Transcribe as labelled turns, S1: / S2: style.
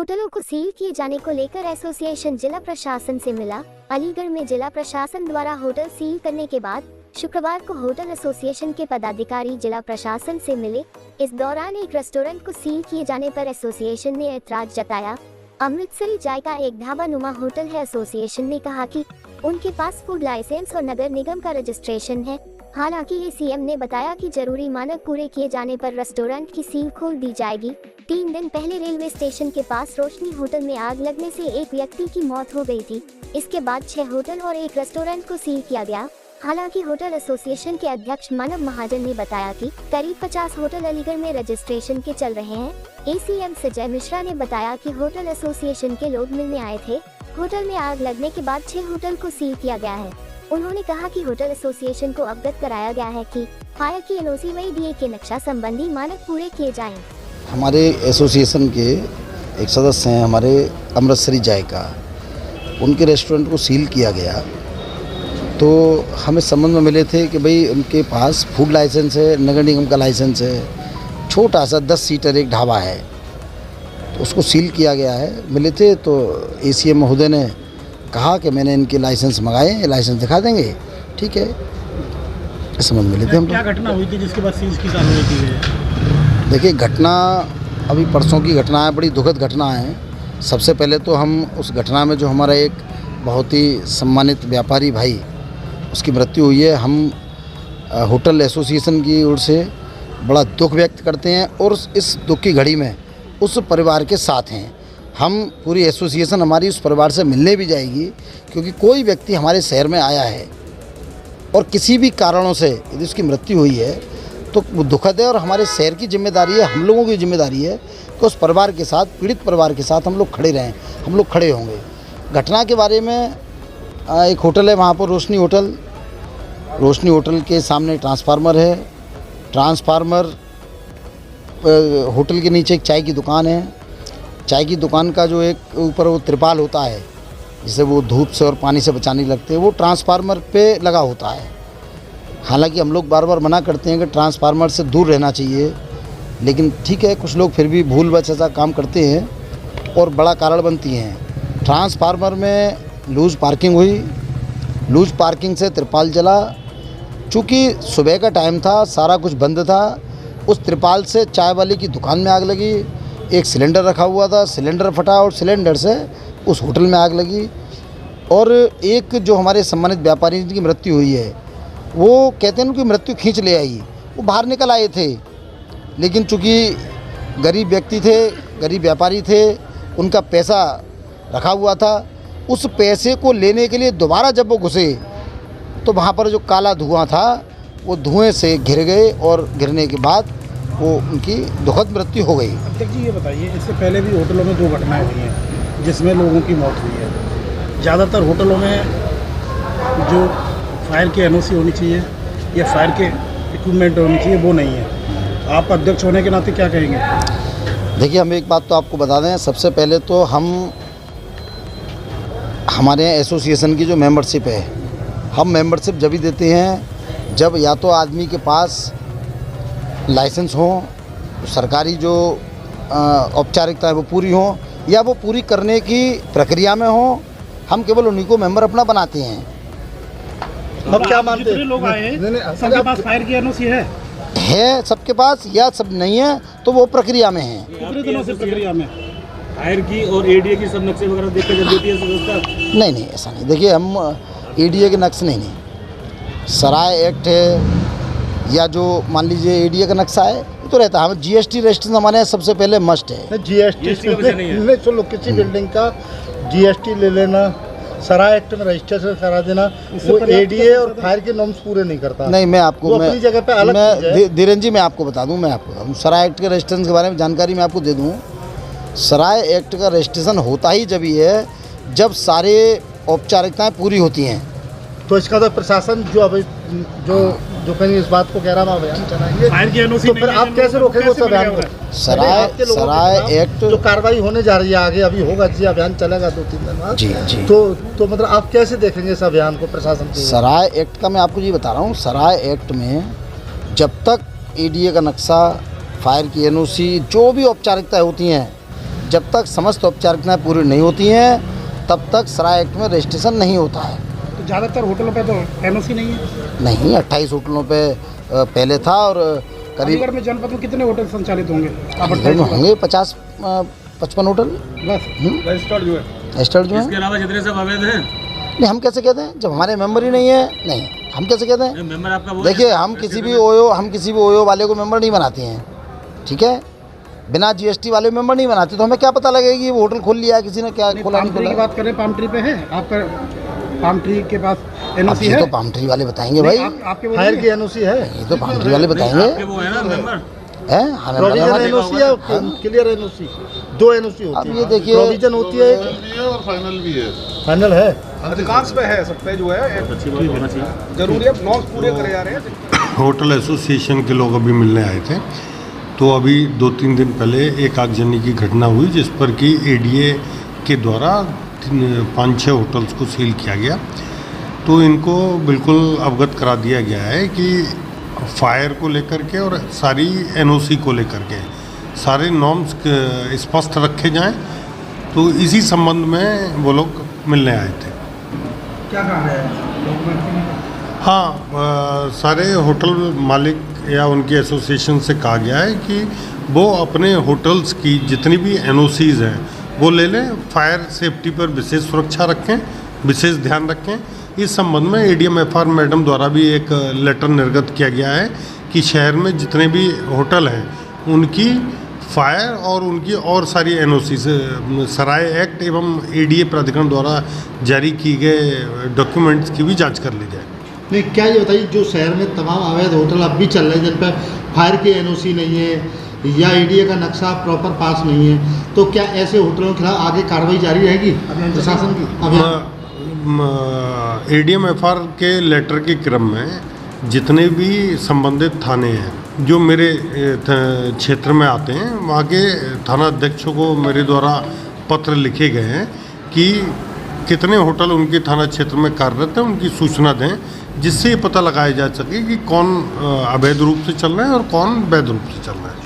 S1: होटलों को सील किए जाने को लेकर एसोसिएशन जिला प्रशासन से मिला। अलीगढ़ में जिला प्रशासन द्वारा होटल सील करने के बाद शुक्रवार को होटल एसोसिएशन के पदाधिकारी जिला प्रशासन से मिले। इस दौरान एक रेस्टोरेंट को सील किए जाने पर एसोसिएशन ने ऐतराज जताया। अमृतसरी जायका एक ढाबा नुमा होटल है। एसोसिएशन ने कहा कि उनके पास फूड लाइसेंस और नगर निगम का रजिस्ट्रेशन है। हालांकि एसीएम ने बताया कि जरूरी मानक पूरे किए जाने पर रेस्टोरेंट की सील खोल दी जाएगी। 3 दिन पहले रेलवे स्टेशन के पास रोशनी होटल में आग लगने से एक व्यक्ति की मौत हो गई थी। इसके बाद 6 होटल और एक रेस्टोरेंट को सील किया गया। हालांकि होटल एसोसिएशन के अध्यक्ष मानव महाजन ने बताया कि करीब 50 होटल अलीगढ़ में रजिस्ट्रेशन के चल रहे हैं। एसीएम संजय मिश्रा ने बताया कि होटल एसोसिएशन के लोग मिलने आए थे। होटल में आग लगने के बाद 6 होटल को सील किया गया है। उन्होंने कहा कि होटल एसोसिएशन को अवगत कराया गया है कि फायर की एनओसी व एडीए के नक्शा संबंधी मानक पूरे किए जाएं।
S2: हमारे एसोसिएशन के एक सदस्य हैं हमारे अमृतसरी जायका, उनके रेस्टोरेंट को सील किया गया। तो हमें संबंध में मिले थे कि भाई उनके पास फूड लाइसेंस है, नगर निगम का लाइसेंस है, छोटा सा 10 सीटर एक ढाबा है, तो उसको सील किया गया है। मिले थे तो एसीएम महोदय ने कहा कि मैंने इनके लाइसेंस मंगाए, लाइसेंस दिखा देंगे, ठीक है, इस संबंध में मिले थे हम।
S3: क्या घटना हुई थी जिसके बाद सील की कार्रवाई की गई?
S2: देखिए, घटना अभी परसों की घटना है, बड़ी दुखद घटना है। सबसे पहले तो हम उस घटना में जो हमारा एक बहुत ही सम्मानित व्यापारी भाई उसकी मृत्यु हुई है, हम होटल एसोसिएशन की ओर से बड़ा दुख व्यक्त करते हैं और इस दुख की घड़ी में उस परिवार के साथ हैं। हम पूरी एसोसिएशन हमारी उस परिवार से मिलने भी जाएगी, क्योंकि कोई व्यक्ति हमारे शहर में आया है और किसी भी कारणों से यदि उसकी मृत्यु हुई है तो वो दुखद है और हमारे शहर की जिम्मेदारी है, हम लोगों की जिम्मेदारी है कि उस परिवार के साथ, पीड़ित परिवार के साथ हम लोग खड़े रहें, हम लोग खड़े होंगे। घटना के बारे में एक होटल है वहाँ पर रोशनी होटल के सामने ट्रांसफार्मर है। ट्रांसफार्मर होटल के नीचे एक चाय की दुकान है। चाय की दुकान का जो एक ऊपर वो त्रिपाल होता है जिसे वो धूप से और पानी से बचाने लगते हैं, वो ट्रांसफार्मर पे लगा होता है। हालांकि हम लोग बार बार मना करते हैं कि ट्रांसफार्मर से दूर रहना चाहिए, लेकिन ठीक है, कुछ लोग फिर भी भूलवश ऐसा काम करते हैं और बड़ा कारण बनती हैं। ट्रांसफार्मर में लूज पार्किंग हुई, लूज पार्किंग से त्रिपाल जला। चूँकि सुबह का टाइम था, सारा कुछ बंद था, उस त्रिपाल से चाय वाले की दुकान में आग लगी। एक सिलेंडर रखा हुआ था, सिलेंडर फटा और सिलेंडर से उस होटल में आग लगी। और एक जो हमारे सम्मानित व्यापारी की मृत्यु हुई है, वो कहते हैं उनकी मृत्यु खींच ले आई। वो बाहर निकल आए थे, लेकिन चूँकि गरीब व्यक्ति थे, गरीब व्यापारी थे, उनका पैसा रखा हुआ था, उस पैसे को लेने के लिए दोबारा जब वो घुसे तो वहाँ पर जो काला धुआं था वो धुएं से घिर गए और गिरने के बाद वो उनकी दुखद मृत्यु हो गई।
S3: अध्यक्ष जी, ये बताइए, इससे पहले भी होटलों में 2 घटनाएं हुई हैं जिसमें लोगों की मौत हुई है। ज़्यादातर होटलों में जो फायर की एनओसी होनी चाहिए या फायर के इक्विपमेंट होनी चाहिए वो नहीं है। आप अध्यक्ष होने के नाते क्या कहेंगे?
S2: देखिए, हम एक बात तो आपको बता दें, सबसे पहले तो हमारे एसोसिएशन की जो मेंबरशिप है, हम मेंबरशिप जब भी देते हैं जब या तो आदमी के पास लाइसेंस हो, सरकारी जो औपचारिकता है वो पूरी हो, या वो पूरी करने की प्रक्रिया में हो, हम केवल उन्हीं को मेंबर अपना बनाते हैं।
S3: अब क्या मानते हैं? लोग आए हैं, सबके पास फायर की एनओसी है
S2: सबके पास, या सब नहीं है तो वो प्रक्रिया में है।
S3: कितने दिनों से प्रक्रिया में फायर की और एडीए की सब नक्शे वगैरह देख कर देती है व्यवस्था?
S2: नहीं, ऐसा नहीं। देखिए, हम एडीए के नक्शे नहीं, सराय एक्ट है या जो मान लीजिए एडीए का नक्शा है वो तो रहता है। हमें जीएसटी रजिस्ट्रेशन हमारे यहाँ सबसे पहले मस्ट है।
S4: जीएसटी नहीं, चलो किसी बिल्डिंग का जीएसटी ले लेना, सराय एक्ट में रजिस्ट्रेशन करा देना, वो एडीए और फायर के नॉर्म्स पूरे नहीं करता।
S2: नहीं, मैं आपको
S4: अपनी जगह पे अलग
S2: धीरेन्द्र जी मैं आपको बता दूं, सराय एक्ट के रजिस्ट्रेशन के बारे में जानकारी मैं आपको दे दूं। सराय एक्ट का रजिस्ट्रेशन होता ही जब ही है जब सारे औपचारिकताएं पूरी होती हैं।
S4: तो इसका तो प्रशासन जो अभी जो कहीं इस बात को कह रहा है अभियान चलाएंगे,
S3: फायर की एनओसी
S4: तो फिर आप कैसे रोकेंगे उस अभियान को?
S2: सराय एक्ट
S4: जो कार्रवाई होने जा रही है आगे, अभी होगा जी, अभियान चलेगा 2-3 दिन बाद।
S2: जी।
S4: तो मतलब आप कैसे देखेंगे इस अभियान को प्रशासन को?
S2: सराय एक्ट का मैं आपको ये बता रहा हूँ, सराय एक्ट में जब तक एडीए का नक्शा, फायर की एनओसी, जो भी औपचारिकताएं होती हैं जब तक समस्त औपचारिकताएँ पूरी नहीं होती हैं तब तक सराय एक्ट में रजिस्ट्रेशन नहीं होता है।
S3: तो ज़्यादातर होटलों पे तो एनओसी नहीं है।
S2: नहीं, 28 होटलों पे पहले था और करीब
S3: अलीगढ़ में जनपद में कितने होटल संचालित होंगे?
S2: अलीगढ़ में होंगे 50-55 होटल
S3: बस
S5: रजिस्टर्ड जो है,
S2: रजिस्टर्ड जो
S5: इसके
S2: है।
S5: अलावा जितने सब अवैध हैं।
S2: नहीं, हम कैसे कहते हैं जब हमारे मेंबर ही नहीं है? नहीं, हम कैसे कहते हैं?
S5: मेंबर आपका वो
S2: देखिए,
S5: है,
S2: हम किसी भी ओयो वाले को मेंबर नहीं बनाते हैं, ठीक है? बिना जीएसटी वाले मेंबर नहीं बनाते, तो हमें क्या पता लगेगा कि वो होटल खोल लिया है किसी ने, क्या खोला
S3: पाम
S2: नहीं
S3: ट्री की
S2: खोला।
S3: बात करें, पाम ट्री पे है आपका? पाम ट्री के पास
S2: अब
S3: एनओसी
S2: ये
S3: है?
S2: तो पाम ट्री वाले बताएंगे भाई,
S3: आपके वो
S4: फायर
S3: नहीं
S4: की
S3: है?
S4: एनओसी है,
S2: ये तो पाम ट्री वाले
S5: आपके
S2: बताएंगे
S5: वो है ना मेंबर।
S2: हैं। हमें
S4: प्रोविजन
S2: हमारे-
S4: एनओसी है, क्लियर एनओसी, 2 एनओसी
S2: अब
S4: होती
S2: ये
S4: है।
S2: देखिए,
S4: प्रोविजन होती है
S6: और फाइनल भी है।
S4: फाइनल है।
S7: अधिकांश पे है, सब पे जो है
S5: अच्छी बात होना चाहिए।
S7: जरूरी है, नॉर्म्स पूरे करे जा रहे हैं।
S6: होटल एसोसिएशन के लोग अभी मिलने आए थे, तो अभी 2-3 दिन पहले एक आगजनी की घटना हुई जिस पर कि एडीए के द्वारा 5-6 होटल्स को सील किया गया। तो इनको बिल्कुल अवगत करा दिया गया है कि फायर को लेकर के और सारी एनओसी को लेकर के सारे नॉर्म्स स्पष्ट रखे जाएं। तो इसी संबंध में वो लोग मिलने आए थे।
S3: क्या कहा है?
S6: हाँ, सारे होटल मालिक या उनकी एसोसिएशन से कहा गया है कि वो अपने होटल्स की जितनी भी एनओसीज़ हैं वो ले लें, फायर सेफ्टी पर विशेष सुरक्षा रखें, विशेष ध्यान रखें। इस संबंध में एडीएम-एफआर मैडम द्वारा भी एक लेटर निर्गत किया गया है कि शहर में जितने भी होटल हैं उनकी फायर और उनकी और सारी एनओसी से सराय एक्ट एवं एडीए प्राधिकरण द्वारा जारी किए गए डॉक्यूमेंट्स की भी जांच कर ली जाए।
S4: नहीं, क्या ये बताइए, जो शहर में तमाम अवैध होटल अब भी चल रहे हैं जिन पर फायर की एनओसी नहीं है या एडीए का नक्शा प्रॉपर पास नहीं है, तो क्या ऐसे होटलों के खिलाफ आगे कार्रवाई जारी रहेगी प्रशासन की?
S6: एडीएम-एफआर के लेटर के क्रम में जितने भी संबंधित थाने हैं जो मेरे क्षेत्र में आते हैं, वहाँ के थाना अध्यक्षों को मेरे द्वारा पत्र लिखे गए हैं कि कितने होटल उनके थाना क्षेत्र में कार्यरत हैं, उनकी सूचना दें, जिससे ये पता लगाया जा सके कि कौन अवैध रूप से चल रहे हैं और कौन वैध रूप से चल रहे हैं।